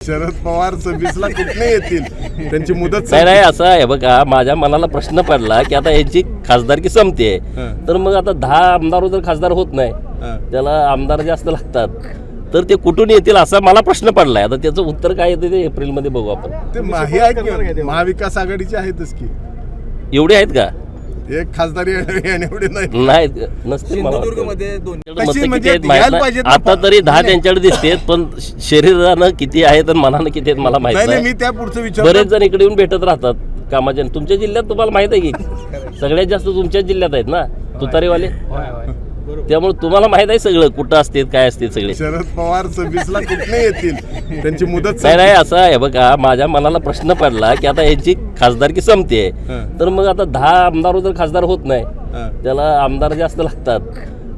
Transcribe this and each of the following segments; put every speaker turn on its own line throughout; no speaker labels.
शरद पवार 26ला कुठे येतील, त्यांची मुदत
नाही असं आहे बघा, माझ्या मनाला प्रश्न पडला की आता यांची खासदारकी संपते तर मग आता 10 आमदार जर खासदार होत नाही, त्याला आमदार जास्त लागतात, तर ते कुठून येतील असा मला प्रश्न पडलाय. आता त्याचं उत्तर काय येते ते एप्रिलमध्ये बघू आपण.
ते महाविकास आघाडीचे आहेतच की,
एवढे आहेत का?
एक खासदारी एवढे नाही,
नसतील.
सिंधुदुर्गमध्ये
आता तरी 10 त्यांच्याकडे दिसतेत, पण शरीरानं किती आहेत आणि मनानं किती आहेत मला माहित नाही.
मी त्या पुढचं विचार
बरेच जण इकडे येऊन भेटत राहतात कामाच्या. तुमच्या जिल्ह्यात तुम्हाला माहित आहे की सगळ्यात जास्त तुमच्याच जिल्ह्यात आहेत ना तुतारीवाले, त्यामुळे तुम्हाला माहित आहे सगळं कुठं असते काय असते सगळे.
शरद पवार 26ला कुठे येतील, त्यांची मुदत
नाही असं आहे बघा, माझ्या मनाला प्रश्न पडला की आता यांची खासदारकी संपते तर मग आता 10 आमदार जर खासदार होत नाही, त्याला आमदार जास्त लागतात,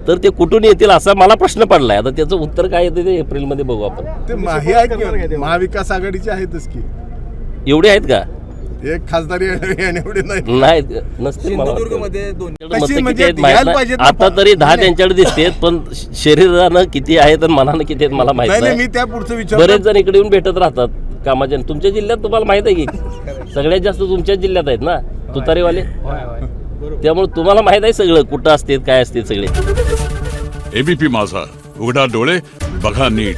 तर ते कुठून येतील असा मला प्रश्न पडलाय. आता त्याचं उत्तर काय येते ते एप्रिलमध्ये बघू आपण.
ते महाविकास आघाडीचे आहेतच की,
एवढे आहेत का?
एक खासदारी एवढे नाही,
नसतील.
सिंधुदुर्गमध्ये
आता तरी 10 त्यांच्याकडे दिसतेत, पण शरीरानं किती आहेत आणि मनानं किती आहेत मला माहित नाही.
मी त्या पुढचं विचार
बरेच जण इकडे येऊन भेटत राहतात कामाच्या. तुमच्या जिल्ह्यात तुम्हाला माहित आहे की सगळ्यात जास्त तुमच्याच जिल्ह्यात आहेत ना तुतारीवाले, त्यामुळे तुम्हाला माहित आहे सगळं कुठं असते काय असते सगळे.
एबीपी माझा, उघडा डोळे बघा नीट.